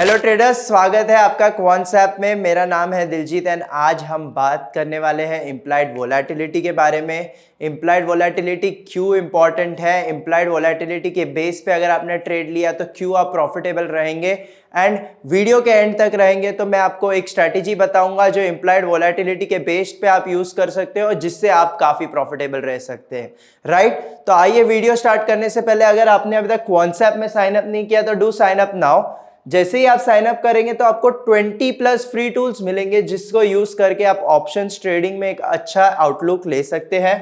Hello traders, स्वागत है आपका क्वांट्सएप में। मेरा नाम है दिलजीत एंड आज हम बात करने वाले हैं इम्प्लाइड वोलेटिलिटी के बारे में। इम्प्लाइड वोलेटिलिटी क्यों इंपॉर्टेंट है, इम्प्लाइड वोलेटिलिटी के बेस पे अगर आपने ट्रेड लिया तो क्यों आप प्रॉफिटेबल रहेंगे, एंड वीडियो के एंड तक रहेंगे तो मैं आपको एक स्ट्रैटेजी बताऊंगा जो इम्प्लाइड वोलेटिलिटी के बेस पे आप यूज कर सकते हो जिससे आप काफी प्रॉफिटेबल रह सकते हैं। राइट, तो आइए वीडियो स्टार्ट करने से पहले अगर आपने अभी तक क्वांट्सएप में साइन अप नहीं किया तो डू साइन अप नाउ। जैसे ही आप साइन अप करेंगे तो आपको 20 प्लस फ्री टूल्स मिलेंगे जिसको यूज करके आप ऑप्शंस ट्रेडिंग में एक अच्छा आउटलुक ले सकते हैं।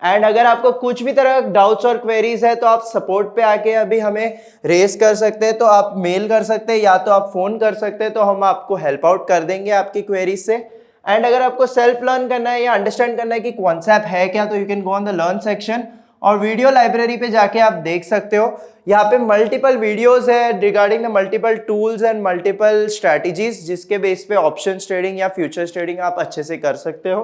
एंड अगर आपको कुछ भी तरह डाउट्स और क्वेरीज है तो आप सपोर्ट पे आके अभी हमें रेज कर सकते हैं, तो आप मेल कर सकते हैं या तो आप फोन कर सकते हैं, तो हम आपको हेल्प आउट कर देंगे आपकी क्वेरीज से। एंड अगर आपको सेल्फ लर्न करना है या अंडरस्टैंड करना है कि क्वांट्सएप है क्या, तो you can go on the learn section और वीडियो लाइब्रेरी पे जाके आप देख सकते हो। यहाँ पे मल्टीपल वीडियोस है regarding the multiple tools and multiple strategies जिसके बेस पे ऑप्शंस ट्रेडिंग या फ्यूचर्स ट्रेडिंग आप अच्छे से कर सकते हो।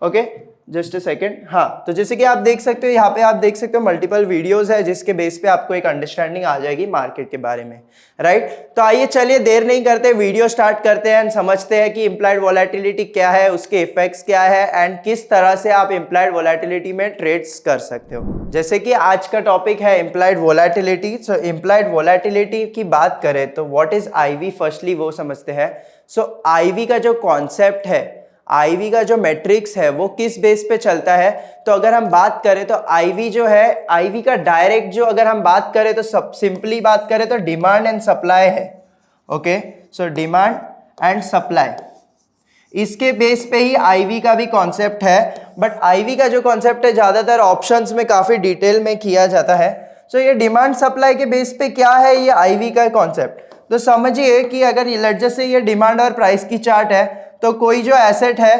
Okay, just a second. हाँ, तो जैसे कि आप देख सकते हो यहाँ पे आप देख सकते हो मल्टीपल वीडियोस है जिसके बेस पे आपको एक अंडरस्टैंडिंग आ जाएगी मार्केट के बारे में। राइट, तो आइए चलिए देर नहीं करते, वीडियो स्टार्ट करते हैं एंड समझते हैं कि इम्प्लाइड वोलेटिलिटी क्या है, उसके इफेक्ट्स क्या है एंड किस तरह से आप इम्प्लाइड वोलेटिलिटी में ट्रेड्स कर सकते हो। जैसे कि आज का टॉपिक है इम्प्लाइड वोलेटिलिटी। सो इम्प्लाइड वोलेटिलिटी की बात करें तो व्हाट इज आईवी, फर्स्टली वो समझते हैं। सो आईवी का जो कॉन्सेप्ट है, आईवी का जो मैट्रिक्स है वो किस बेस पे चलता है, तो अगर हम बात करें तो आईवी जो है, आईवी का डायरेक्ट जो अगर हम बात करें तो सब सिंपली बात करें तो डिमांड एंड सप्लाई है। Okay, so demand and supply, इसके बेस पे ही आईवी का भी कॉन्सेप्ट है। बट आईवी का जो कॉन्सेप्ट है ज्यादातर ऑप्शंस में काफी डिटेल में किया जाता है। सो ये डिमांड सप्लाई के बेस पे क्या है ये आईवी का कॉन्सेप्ट, तो समझिए कि अगर लेट्स जस्ट से ये डिमांड और प्राइस की चार्ट है, तो कोई जो एसेट है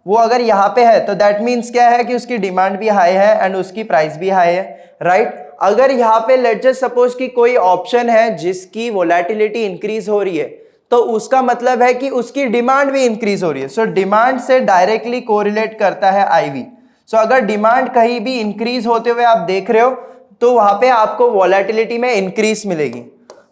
वो अगर यहाँ पे है तो दैट मीन्स क्या है कि उसकी डिमांड भी हाई है एंड उसकी प्राइस भी हाई है। राइट, अगर यहाँ पे लेट्स जस्ट सपोज कि कोई ऑप्शन है जिसकी वोलेटिलिटी इंक्रीज हो रही है तो उसका मतलब है कि उसकी डिमांड भी इंक्रीज हो रही है। सो डिमांड से डायरेक्टली कोरिलेट करता है आईवी। सो अगर डिमांड कहीं भी इंक्रीज होते हुए आप देख रहे हो तो वहां पे आपको वोलेटिलिटी में इंक्रीज मिलेगी।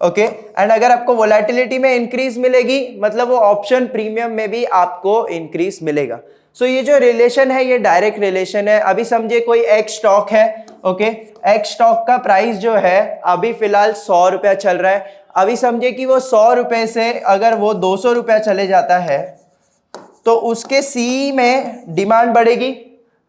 ओके, एंड अगर आपको वोलेटिलिटी में इंक्रीज मिलेगी मतलब वो ऑप्शन प्रीमियम में भी आपको इंक्रीज मिलेगा। सो ये जो रिलेशन है ये डायरेक्ट रिलेशन है। अभी समझिए कोई एक्स स्टॉक है। ओके, एक्स स्टॉक का प्राइस जो है अभी फिलहाल 100 रुपया चल रहा है। अभी समझिए कि वो 100 रुपए से अगर वो 200 रुपया चले जाता है तो उसके सी में डिमांड बढ़ेगी।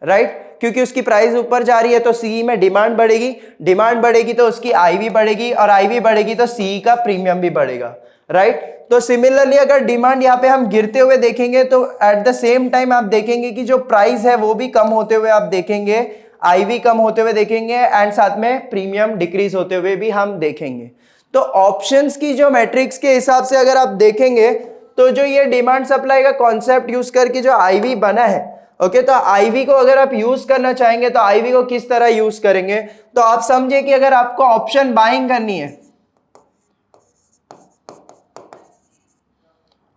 राइट, क्योंकि उसकी प्राइस ऊपर जा रही है तो सी में डिमांड बढ़ेगी, डिमांड बढ़ेगी तो उसकी आईवी बढ़ेगी और आईवी बढ़ेगी तो सी का प्रीमियम भी बढ़ेगा। राइट, तो सिमिलरली अगर डिमांड यहाँ पे हम गिरते हुए देखेंगे तो एट द सेम टाइम आप देखेंगे कि जो प्राइस है वो भी कम होते हुए आप देखेंगे, आईवी कम होते हुए देखेंगे एंड साथ में प्रीमियम डिक्रीज होते हुए भी हम देखेंगे। तो ऑप्शंस की जो मैट्रिक्स के हिसाब से अगर आप देखेंगे तो जो ये डिमांड सप्लाई का कॉन्सेप्ट यूज करके जो आईवी बना है, ओके, तो आईवी को अगर आप यूज करना चाहेंगे तो आईवी को किस तरह यूज करेंगे, तो आप समझिए कि अगर आपको ऑप्शन बाइंग करनी है,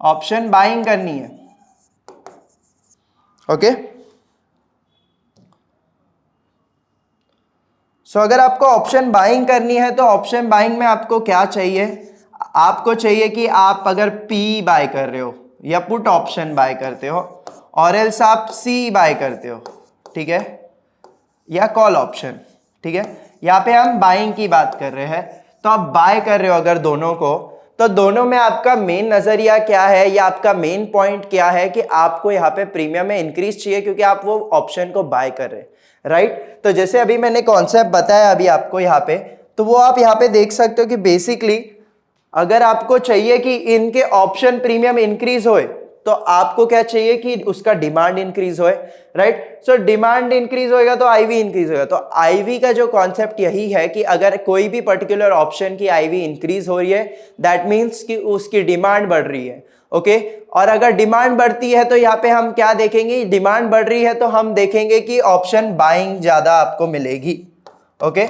ऑप्शन बाइंग करनी है, ओके, सो अगर आपको ऑप्शन बाइंग करनी है तो ऑप्शन बाइंग में आपको क्या चाहिए, आपको चाहिए कि आप अगर पी बाय कर रहे हो या पुट ऑप्शन बाय करते हो और एल्स आप सी बाय करते हो, ठीक है, या कॉल ऑप्शन, ठीक है, यहाँ पे हम बाइंग की बात कर रहे हैं। तो आप बाय कर रहे हो अगर दोनों को, तो दोनों में आपका मेन नजरिया क्या है या आपका मेन पॉइंट क्या है कि आपको यहाँ पे प्रीमियम में इंक्रीज चाहिए क्योंकि आप वो ऑप्शन को बाय कर रहे हैं। राइट, तो जैसे अभी मैंने कॉन्सेप्ट बताया अभी आपको यहाँ पे, तो वो आप यहाँ पे देख सकते हो कि बेसिकली अगर आपको चाहिए कि इनके ऑप्शन प्रीमियम इंक्रीज होए तो आपको क्या चाहिए कि उसका डिमांड इंक्रीज होए। राइट, सो डिमांड इंक्रीज होएगा तो आईवी इंक्रीज होगा। तो आईवी का जो कॉन्सेप्ट यही है कि अगर कोई भी पर्टिकुलर ऑप्शन की आईवी इंक्रीज हो रही है दैट मीन्स कि उसकी डिमांड बढ़ रही है। ओके, और अगर डिमांड बढ़ती है तो यहाँ पे हम क्या देखेंगे, डिमांड बढ़ रही है तो हम देखेंगे कि ऑप्शन बाइंग ज्यादा आपको मिलेगी। ओके,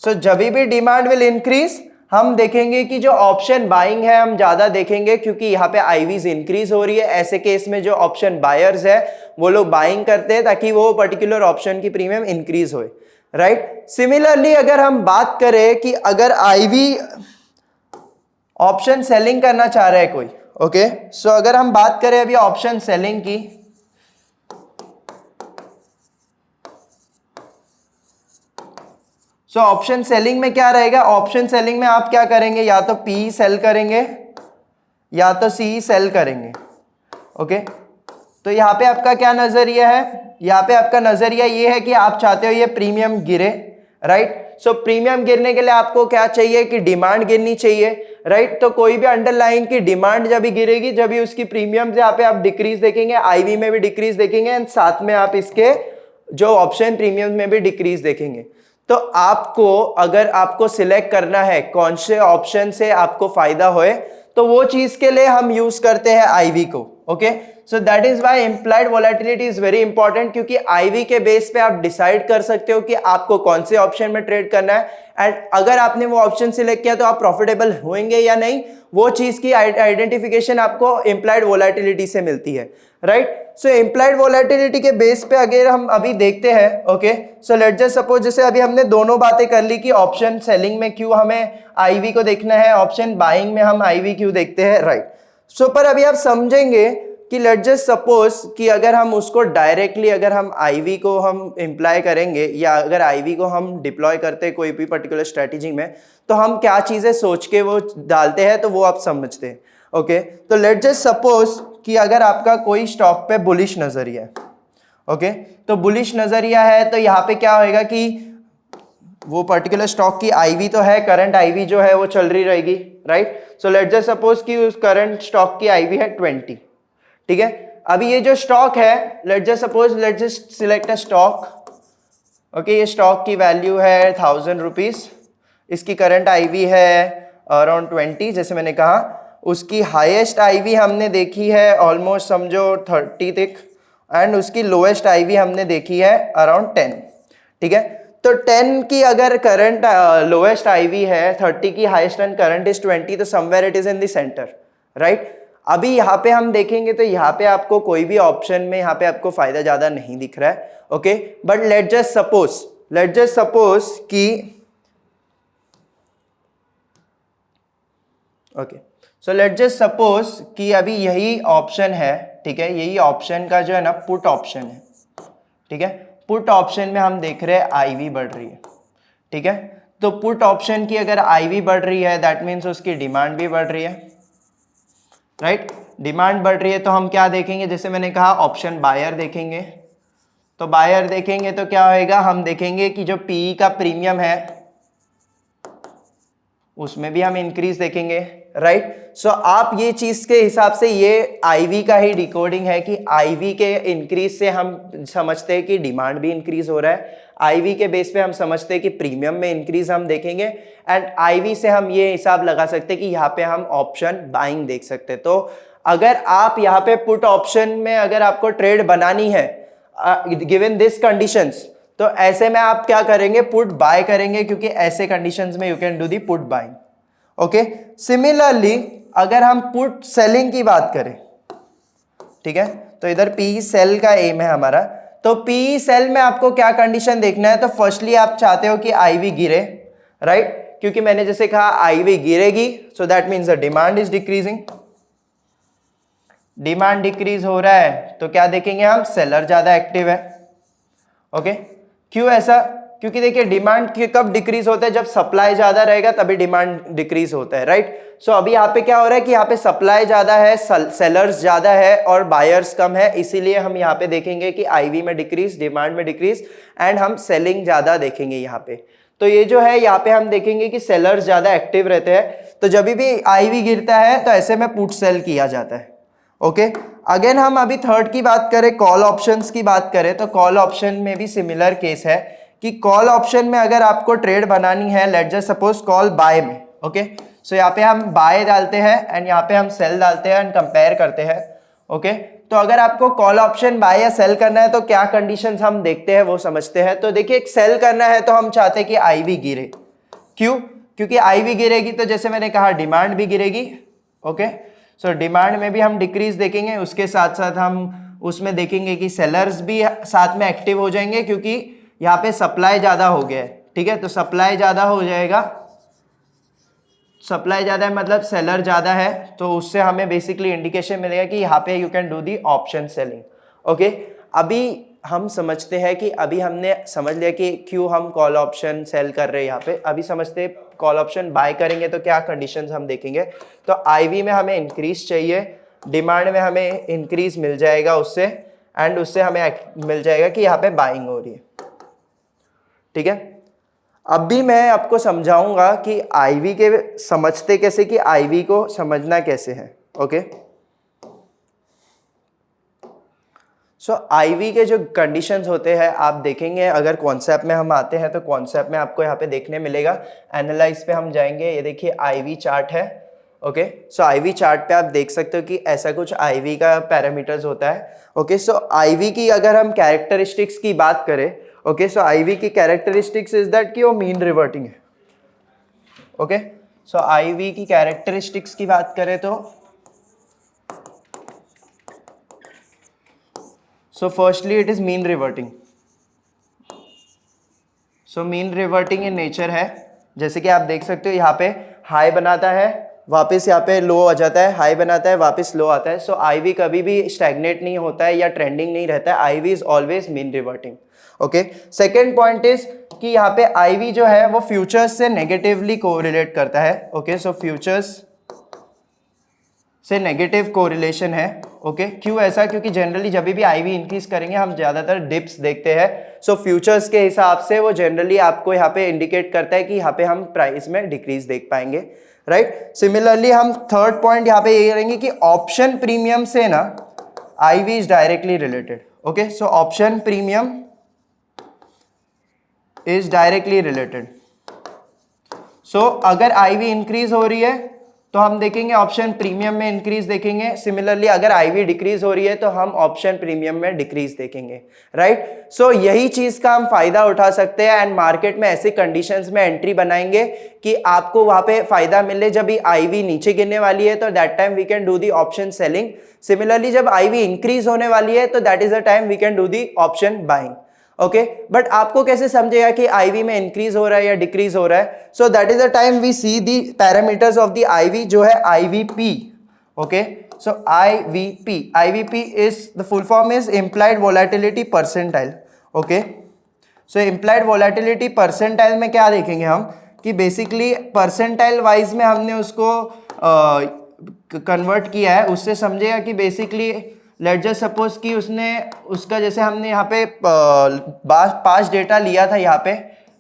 सो जब भी डिमांड विल इंक्रीज हम देखेंगे कि जो ऑप्शन बाइंग है हम ज्यादा देखेंगे क्योंकि यहाँ पे आईवीज इंक्रीज हो रही है। ऐसे केस में जो ऑप्शन बायर्स है वो लोग बाइंग करते हैं ताकि वो पर्टिकुलर ऑप्शन की प्रीमियम इंक्रीज होए। राइट, सिमिलरली अगर हम बात करें कि अगर आईवी ऑप्शन सेलिंग करना चाह रहा है कोई, ओके। सो अगर हम बात करें अभी ऑप्शन सेलिंग की, सो ऑप्शन सेलिंग में क्या रहेगा, ऑप्शन सेलिंग में आप क्या करेंगे, या तो पी सेल करेंगे या तो सी सेल करेंगे, ओके। तो यहाँ पे आपका क्या नजरिया है, यहाँ पे आपका नजरिया ये है कि आप चाहते हो ये प्रीमियम गिरे, राइट। सो प्रीमियम गिरने के लिए आपको क्या चाहिए कि डिमांड गिरनी चाहिए, राइट। तो कोई भी अंडरलाइन की डिमांड जब भी गिरेगी जब भी उसकी प्रीमियम यहाँ पे आप डिक्रीज देखेंगे, आईवी में भी डिक्रीज देखेंगे एंड साथ में आप इसके जो ऑप्शन प्रीमियम में भी डिक्रीज देखेंगे। तो आपको अगर आपको सिलेक्ट करना है कौन से ऑप्शन से आपको फायदा होए, तो वो चीज के लिए हम यूज करते हैं आईवी को, okay. So that is why implied volatility is very important, क्योंकि आईवी के बेस पे आप डिसाइड कर सकते हो कि आपको कौन से ऑप्शन में ट्रेड करना है एंड अगर आपने वो ऑप्शन सिलेक्ट किया तो आप प्रॉफिटेबल होंगे या नहीं, वो चीज की आइडेंटिफिकेशन आपको इम्प्लाइड वोलेटिलिटी से मिलती है, राइट। सो इम्प्लाइड वोलेटिलिटी के बेस पे अगर हम अभी देखते हैं, okay. So let's just suppose जैसे अभी हमने दोनों बातें कर ली कि ऑप्शन सेलिंग में क्यों हमें आईवी को देखना है, ऑप्शन बाइंग में हम आईवी क्यों देखते हैं, राइट। सो पर अभी आप समझेंगे कि लेट्स जस्ट सपोज कि अगर हम उसको डायरेक्टली अगर हम आईवी को हम इम्प्लाई करेंगे या अगर आईवी को हम डिप्लॉय करते हैं कोई भी पर्टिकुलर स्ट्रेटेजी में, तो हम क्या चीजें सोच के वो डालते हैं, तो वो आप समझते हैं, ओके। तो लेट्स जस्ट सपोज कि अगर आपका कोई स्टॉक पे बुलिश नजरिया है, ओके। तो बुलिश नजरिया है तो यहाँ पे क्या होएगा कि वो पर्टिकुलर स्टॉक की आईवी तो है, करंट आईवी जो है वो चल रही रहेगी, right. So let's just suppose कि उस करंट स्टॉक की आईवी है 20, ठीक है। अभी ये जो स्टॉक है, let's just suppose let's just select a stock, okay. ये स्टॉक की वैल्यू है 1000 रुपीज, इसकी करंट आईवी है अराउंड 20, जैसे मैंने कहा। उसकी हाईएस्ट आईवी हमने देखी है ऑलमोस्ट समझो 30 तक एंड उसकी लोएस्ट आईवी हमने देखी है अराउंड 10, ठीक है। तो 10 की अगर करंट लोएस्ट आईवी है 30 की, हाईएस्ट एंड करंट इज 20, तो somewhere it is in the centre, right. अभी यहाँ पे हम देखेंगे तो यहाँ पे आपको कोई भी ऑप्शन में यहाँ पे आपको फायदा ज्यादा नहीं दिख रहा है, okay. But let's just suppose कि okay, so let's just suppose कि अभी यही ऑप्शन है, ठीक है। यही ऑप्शन का जो है ना पुट ऑप्शन है, ठीक है। पुट ऑप्शन में हम देख रहे हैं आईवी बढ़ रही है, ठीक है। तो पुट ऑप्शन की अगर आईवी बढ़ रही है दैट मीन्स उसकी डिमांड भी बढ़ रही है, राइट। डिमांड बढ़ रही है तो हम क्या देखेंगे, जैसे मैंने कहा ऑप्शन बायर देखेंगे। तो बायर देखेंगे तो क्या होएगा, हम देखेंगे कि जो पीई का प्रीमियम है उसमें भी हम इंक्रीज देखेंगे, राइट। सो आप ये चीज के हिसाब से ये आईवी का ही डिकोडिंग है कि आईवी के इंक्रीज से हम समझते हैं कि डिमांड भी इंक्रीज हो रहा है, आईवी के बेस पे हम समझते हैं कि प्रीमियम में इंक्रीज हम देखेंगे एंड आईवी से हम ये हिसाब लगा सकते हैं कि यहाँ पे हम ऑप्शन बाइंग देख सकते हैं। तो अगर आप यहाँ पे पुट ऑप्शन में अगर आपको ट्रेड बनानी है गिवन दिस कंडीशंस, तो ऐसे में आप क्या करेंगे, पुट बाय करेंगे, क्योंकि ऐसे कंडीशंस में you can do the put buying, okay. Similarly अगर हम पुट सेलिंग की बात करें, ठीक है, तो इधर पी सेल का एम है हमारा। तो पी सेल में आपको क्या कंडीशन देखना है, तो फर्स्टली आप चाहते हो कि आईवी गिरे, राइट, क्योंकि मैंने जैसे कहा आईवी गिरेगी, so that means the demand is decreasing. Demand decrease हो रहा है तो क्या देखेंगे हम, सेलर ज्यादा एक्टिव है, ओके। क्यों ऐसा, क्योंकि देखिए डिमांड कब डिक्रीज होता है, जब सप्लाई ज्यादा रहेगा तभी डिमांड डिक्रीज होता है, राइट। सो अभी यहाँ पे क्या हो रहा है कि यहाँ पे सप्लाई ज्यादा है, सेलर्स ज्यादा है और बायर्स कम है, इसीलिए हम यहाँ पे देखेंगे कि आईवी में डिक्रीज, डिमांड में डिक्रीज एंड हम सेलिंग ज्यादा देखेंगे यहाँ पे। तो ये जो है यहाँ पे हम देखेंगे कि सेलर्स ज्यादा एक्टिव रहते हैं, तो जब भी आईवी गिरता है तो ऐसे में पुट सेल किया जाता है, ओके। अगेन हम अभी थर्ड की बात करें, कॉल ऑप्शंस की बात करें, तो कॉल ऑप्शन में भी सिमिलर केस है कि कॉल ऑप्शन में अगर आपको ट्रेड बनानी है, let's just suppose call buy में, ओके। सो यहाँ पे हम बाय डालते हैं एंड यहाँ पे हम सेल डालते हैं एंड कंपेयर करते हैं, ओके। तो अगर आपको कॉल ऑप्शन बाय या सेल करना है तो क्या कंडीशंस हम देखते हैं वो समझते हैं। तो देखिए सेल करना है तो हम चाहते हैं कि आईवी गिरे, क्यों, क्योंकि आईवी गिरेगी तो जैसे मैंने कहा डिमांड भी गिरेगी, ओके। सो डिमांड में भी हम डिक्रीज देखेंगे, उसके साथ साथ हम उसमें देखेंगे कि सेलर्स भी साथ में एक्टिव हो जाएंगे, क्योंकि यहाँ पे सप्लाई ज्यादा हो गया है, ठीक है। तो सप्लाई ज्यादा हो जाएगा, सप्लाई ज़्यादा है मतलब सेलर ज़्यादा है, तो उससे हमें बेसिकली इंडिकेशन मिलेगा कि यहाँ पे you can do the option selling. Okay, अभी हम समझते हैं कि अभी हमने समझ लिया कि क्यों हम कॉल ऑप्शन सेल कर रहे हैं यहाँ पे। अभी समझते हैं कॉल ऑप्शन बाय करेंगे तो क्या कंडीशंस हम देखेंगे। तो आईवी में हमें इंक्रीज चाहिए, डिमांड में हमें इंक्रीज मिल जाएगा उससे, एंड उससे हमें मिल जाएगा कि यहाँ पे बाइंग हो रही है। ठीक है, अभी मैं आपको समझाऊंगा कि आईवी के समझते कैसे, कि आईवी को समझना कैसे है। ओके, सो आईवी के जो कंडीशंस होते हैं आप देखेंगे, अगर कॉन्सेप्ट में हम आते हैं तो कॉन्सेप्ट में आपको यहाँ पे देखने मिलेगा। एनालाइज पे हम जाएंगे, ये देखिए आईवी चार्ट है। ओके, सो आईवी चार्ट पे आप देख सकते हो कि ऐसा कुछ आईवी का पैरामीटर्स होता है। ओके, सो आईवी की अगर हम कैरेक्टरिस्टिक्स की बात करें, ओके, सो आईवी की कैरेक्टरिस्टिक्स इज दैट कि वो मीन रिवर्टिंग है। ओके, सो आईवी की कैरेक्टरिस्टिक्स की बात करें तो so firstly it is mean reverting, so mean reverting in nature है। जैसे कि आप देख सकते हो यहाँ पे हाई बनाता है, वापस यहाँ पे लो आ जाता है, हाई बनाता है, वापस लो आता है। सो आईवी कभी भी स्टैग्नेट नहीं होता है या ट्रेंडिंग नहीं रहता है, IV is always mean reverting. Okay, second point is कि यहाँ पे आईवी जो है वो फ्यूचर्स से नेगेटिवली कोरिलेट करता है। ओके, सो फ्यूचर्स से नेगेटिव कोरिलेशन है। ओके, क्यों ऐसा? क्योंकि जनरली जब भी आईवी इंक्रीज करेंगे हम ज्यादातर डिप्स देखते हैं। सो फ्यूचर्स के हिसाब से वो जनरली आपको यहाँ पे इंडिकेट करता है कि यहाँ पे हम प्राइस में डिक्रीज देख पाएंगे, राइट। सिमिलरली हम थर्ड पॉइंट यहाँ पे ये करेंगे कि ऑप्शन प्रीमियम से ना IV is directly related. Okay, so option premium is directly related. So अगर आईवी इंक्रीज हो रही है तो हम देखेंगे ऑप्शन प्रीमियम में इंक्रीज देखेंगे। सिमिलरली अगर आईवी डिक्रीज हो रही है तो हम ऑप्शन प्रीमियम में डिक्रीज देखेंगे, राइट। सो यही चीज का हम फायदा उठा सकते हैं एंड मार्केट में ऐसे कंडीशंस में एंट्री बनाएंगे कि आपको वहां पे फायदा मिले। जब आईवी नीचे गिरने वाली है तो that time we can do the option selling. Similarly जब आईवी इंक्रीज होने वाली है तो that is the time we can do the option buying. Okay, but आपको कैसे समझेगा कि आईवी में इंक्रीज हो रहा है या डिक्रीज हो रहा है? So that is the time we see the parameters of the IV, जो है IVP. Okay, so IVP is the full form is implied volatility percentile. Okay, so implied volatility percentile में क्या देखेंगे हम कि बेसिकली परसेंटाइल वाइज में हमने उसको कन्वर्ट किया है। उससे समझेगा कि बेसिकली लेट जस्ट सपोज कि उसने उसका जैसे हमने यहाँ पे पांच डेटा लिया था यहाँ पे,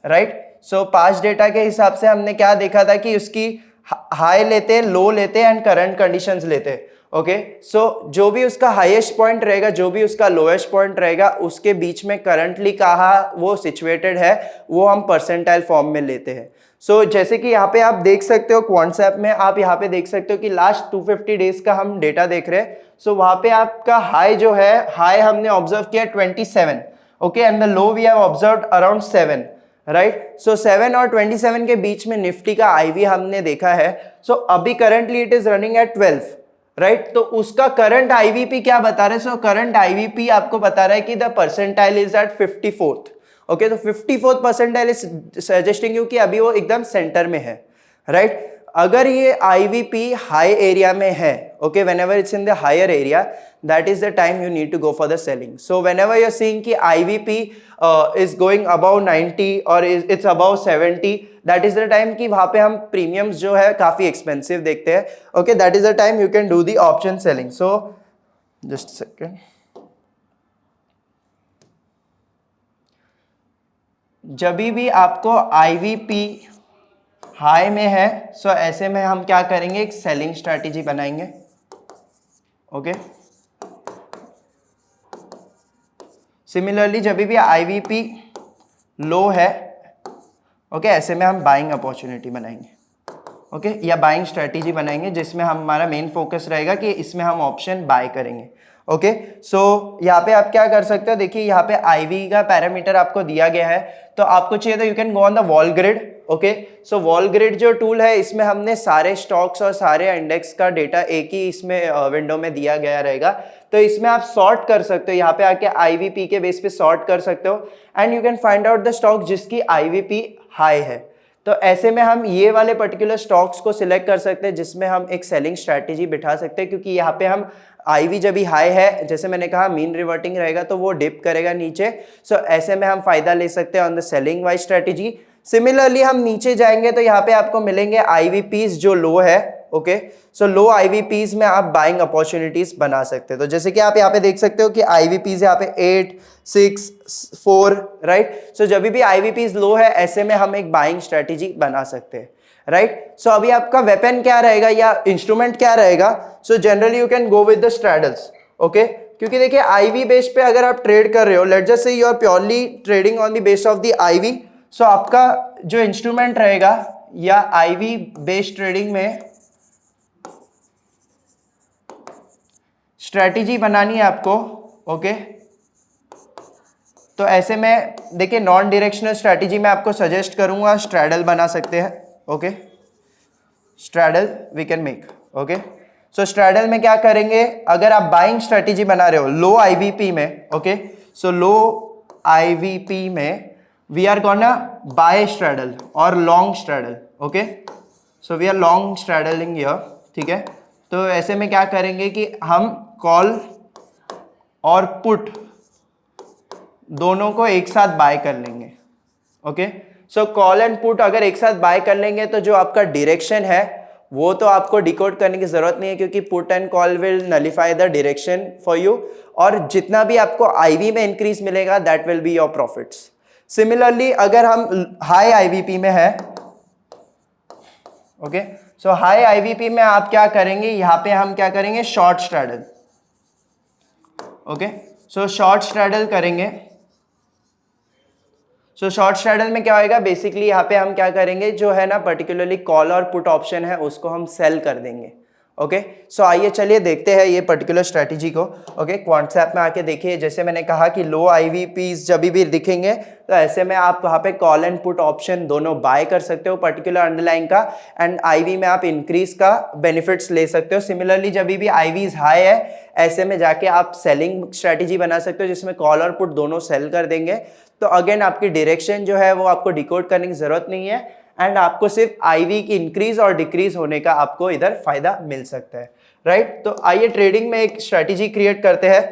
राइट। सो पांच डेटा के हिसाब से हमने क्या देखा था कि उसकी हाई लेते, लो लेते एंड करंट कंडीशंस लेते। ओके, सो जो भी उसका हाईएस्ट पॉइंट रहेगा, जो भी उसका लोएस्ट पॉइंट रहेगा, उसके बीच में करंटली कहाँ वो सिचुएटेड है वो हम परसेंटाइल फॉर्म में लेते हैं। सो जैसे कि यहाँ पे आप देख सकते हो कॉन्सेप्ट में, आप यहाँ पे देख सकते हो कि लास्ट 250 डेज का हम डेटा देख रहे हैं। सो वहां पे आपका हाई जो है, हाई हमने ऑब्जर्व किया 27। Okay, and the low we have observed around 7, right. So 7 और 27 के बीच में निफ्टी का आईवी हमने देखा है। सो अभी currently it is running at 12, right. तो उसका करंट आईवीपी क्या बता रहे हैं? सो करंट आईवीपी आपको बता रहा है कि the percentile is at 54th। Okay, तो 54th percentile is suggesting you कि अभी वो एकदम सेंटर में है, राइट। अगर ये आईवीपी हाई एरिया में है, okay, whenever it's in the higher area, that is the time you need to go for the selling. So whenever you're seeing कि IVP is going above 90 or it's above 70, that is the time कि वहां पे हम premiums जो है काफी expensive देखते हैं। Okay, that is the time you can do the option selling. So just a second. जब भी आपको IVP हाई में है, सो ऐसे में हम क्या करेंगे, एक सेलिंग स्ट्रैटेजी बनाएंगे। ओके, सिमिलरली जब भी आईवीपी लो है, ओके, ऐसे में हम बाइंग अपॉर्चुनिटी बनाएंगे। ओके, या बाइंग स्ट्रैटेजी बनाएंगे जिसमें हमारा मेन फोकस रहेगा कि इसमें हम ऑप्शन बाय करेंगे। ओके, सो यहाँ पे आप क्या कर सकते हो, देखिए यहाँ पे आईवी का पैरामीटर आपको दिया गया है, तो आपको चाहिए तो you can go on the wall grid. Okay, so wall grid जो टूल है, इसमें हमने सारे स्टॉक्स और सारे इंडेक्स का डेटा एक ही इसमें विंडो में दिया गया रहेगा। तो इसमें आप सॉर्ट कर सकते हो, यहाँ पे आके आईवीपी के बेस पे सॉर्ट कर सकते हो and you can find out the stock जिसकी आईवीपी हाई है। तो ऐसे में हम ये वाले पर्टिकुलर स्टॉक्स को सिलेक्ट कर सकते हैं जिसमें हम एक सेलिंग स्ट्रैटेजी बिठा सकते हैं, क्योंकि यहाँ पे हम आईवी जब भी हाई है, जैसे मैंने कहा मीन रिवर्टिंग रहेगा तो वो डिप करेगा नीचे। सो ऐसे में हम फायदा ले सकते हैं on the selling wise strategy. Similarly हम नीचे जाएंगे तो यहाँ पे आपको मिलेंगे आईवीपीज जो लो है। ओके, सो लो आईवीपीज में आप बाइंग अपॉर्चुनिटीज बना सकते हैं। तो जैसे कि आप यहाँ पे देख सकते हो कि आईवीपीज यहाँ पे 8, 6, 4, राइट। सो जब भी आईवीपीज लो है ऐसे में हम एक बाइंग स्ट्रेटेजी बना सकते हैं, राइट। सो अभी आपका वेपन क्या रहेगा या इंस्ट्रूमेंट क्या रहेगा? So generally you can go with the straddles. Okay, क्योंकि देखिए आईवी बेस पे अगर आप ट्रेड कर रहे हो, let's just say you are purely trading on the base of the IV, so आपका जो इंस्ट्रूमेंट रहेगा या आईवी बेस्ड ट्रेडिंग में स्ट्रैटेजी बनानी है आपको। ओके, तो ऐसे में देखिए नॉन डायरेक्शनल स्ट्रैटेजी में आपको सजेस्ट करूंगा स्ट्रैडल बना सकते हैं। Okay, straddle we can make. Okay, so straddle में क्या करेंगे, अगर आप बाइंग स्ट्रैटेजी बना रहे हो लो आईवीपी में, ओके, सो लो आईवीपी में we are gonna buy straddle और long straddle. Okay, so we are long straddling here, ठीक है। तो ऐसे में क्या करेंगे कि हम कॉल और पुट दोनों को एक साथ बाय कर लेंगे। Okay, so call and put अगर एक साथ बाय कर लेंगे तो जो आपका डायरेक्शन है वो तो आपको डिकोड करने की जरूरत नहीं है, क्योंकि put and call will nullify the direction for you, और जितना भी आपको आईवी में इंक्रीज मिलेगा that will be your profits. Similarly अगर हम हाई आईवीपी में है, ओके, सो हाई आईवीपी में आप क्या करेंगे, यहां पे हम क्या करेंगे, short straddle. Okay, so short straddle करेंगे। सो शॉर्ट स्ट्रैडल में क्या होएगा, बेसिकली यहाँ पे हम क्या करेंगे, जो है ना पर्टिकुलरली कॉल और पुट ऑप्शन है उसको हम सेल कर देंगे। ओके, सो आइए चलिए देखते हैं ये पर्टिकुलर स्ट्रैटेजी को। ओके, क्वांटसैप में आके देखिए, जैसे मैंने कहा कि लो आईवीपीज जब भी दिखेंगे तो ऐसे में आप वहाँ पे कॉल एंड पुट ऑप्शन दोनों बाय कर सकते हो पर्टिकुलर अंडरलाइन का, एंड आईवी में आप इंक्रीज का बेनिफिट्स ले सकते हो। सिमिलरली जब भी आईवीज हाई है ऐसे में जाके आप सेलिंग स्ट्रैटेजी बना सकते हो जिसमें कॉल और पुट दोनों सेल कर देंगे। तो अगेन आपकी डायरेक्शन जो है वो आपको डिकोड करने की जरूरत नहीं है, एंड आपको सिर्फ आईवी की इंक्रीज और डिक्रीज होने का आपको इधर फायदा मिल सकता है, राइट। तो आइए ट्रेडिंग में एक स्ट्रैटेजी क्रिएट करते हैं।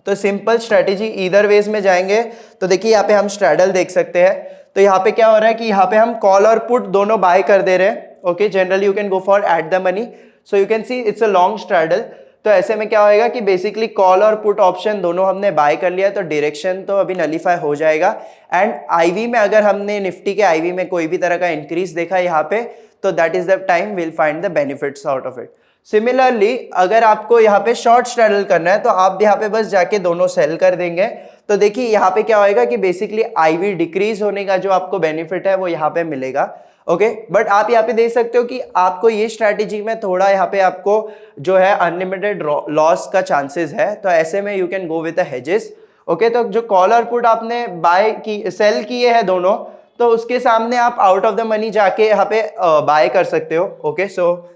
तो सिंपल स्ट्रैटेजी ईदर वेज में जाएंगे तो देखिए यहाँ पे हम स्ट्रैडल देख सकते हैं। तो यहाँ पे क्या हो रहा है कि यहाँ पे हम कॉल और पुट दोनों बाय कर दे रहे हैं। Okay, generally you can go for at the money, so you can see it's a long straddle. तो ऐसे में क्या होएगा कि बेसिकली कॉल और पुट ऑप्शन दोनों हमने बाय कर लिया, तो डायरेक्शन तो अभी नलीफाई हो जाएगा। एंड आईवी में अगर हमने निफ्टी के आईवी में कोई भी तरह का इंक्रीज देखा यहाँ पे, तो that is the time will find the benefits out of it. Similarly अगर आपको यहाँ पे शॉर्ट स्ट्रैडल करना है तो आप यहाँ पे बस जाके दोनों सेल कर देंगे। तो देखिए यहाँ पे क्या होएगा कि बेसिकली आईवी डिक्रीज होने का जो आपको बेनिफिट है वो यहाँ पे मिलेगा। ओके, बट आप यहाँ पे देख सकते हो कि आपको ये स्ट्रैटेजी में थोड़ा यहाँ पे आपको जो है अनलिमिटेड लॉस का चांसेस है, तो ऐसे में you can go with the hedges. Okay, तो जो कॉल और पुट आपने बाय की सेल किए हैं दोनों, तो उसके सामने आप आउट ऑफ द मनी जाके यहाँ पे बाय कर सकते हो। ओके, सो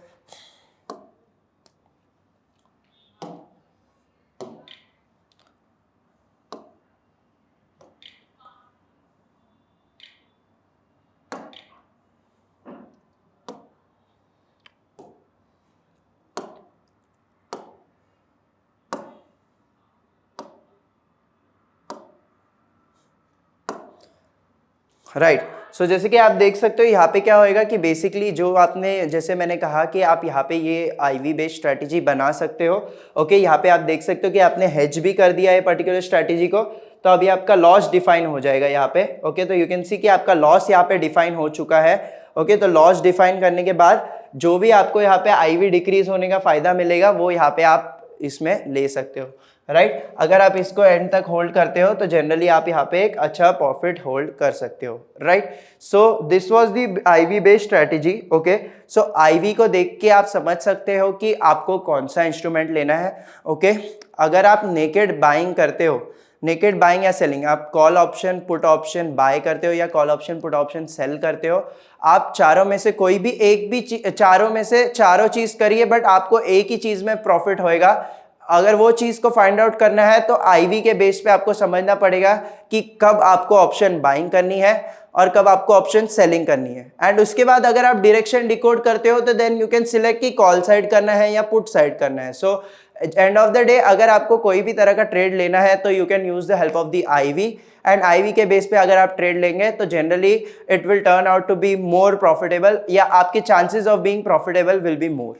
राइट, सो जैसे कि आप देख सकते हो यहाँ पे क्या होएगा कि बेसिकली जो आपने, जैसे मैंने कहा कि आप यहाँ पे ये आईवी बेस्ड स्ट्रैटेजी बना सकते हो। ओके, यहाँ पे आप देख सकते हो कि आपने हेज भी कर दिया है पर्टिकुलर स्ट्रैटेजी को, तो अभी आपका लॉस डिफाइन हो जाएगा यहाँ पे। ओके, तो यू कैन सी कि आपका लॉस यहाँ पे डिफाइन हो चुका है। ओके, तो लॉस डिफाइन करने के बाद जो भी आपको यहाँ पे आईवी डिक्रीज होने का फायदा मिलेगा वो यहाँ पे आप इसमें ले सकते हो, राइट। अगर आप इसको एंड तक होल्ड करते हो तो जनरली आप यहाँ पे एक अच्छा प्रॉफिट होल्ड कर सकते हो, right. So this was the IV based strategy. Okay, so IV को देख के आप समझ सकते हो कि आपको कौन सा इंस्ट्रूमेंट लेना है। ओके, अगर आप नेकेड बाइंग करते हो, नेकेड बाइंग या सेलिंग, आप call option put option buy करते हो या call option put option sell करते हो, आप चारों में से कोई भी एक भी चारों में से चारों चीज करिए, बट आपको एक ही चीज में प्रॉफिट होएगा। अगर वो चीज को फाइंड आउट करना है तो आईवी के बेस पे आपको समझना पड़ेगा कि कब आपको ऑप्शन बाइंग करनी है और कब आपको ऑप्शन सेलिंग करनी है। एंड उसके बाद अगर आप डायरेक्शन डिकोड करते हो तो देन यू कैन सिलेक्ट कि कॉल साइड करना है या पुट साइड करना है। So end of the day अगर आपको कोई भी तरह का ट्रेड लेना है तो you can use the help of the IV, and IV के बेस पे अगर आप ट्रेड लेंगे तो generally it will turn out to be more profitable, या आपके chances of being profitable will be more,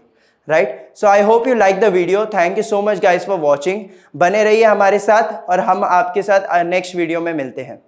right. So I hope you like the video. Thank you so much guys for watching. बने रहिए हमारे साथ और हम आपके साथ नेक्स्ट वीडियो में मिलते हैं।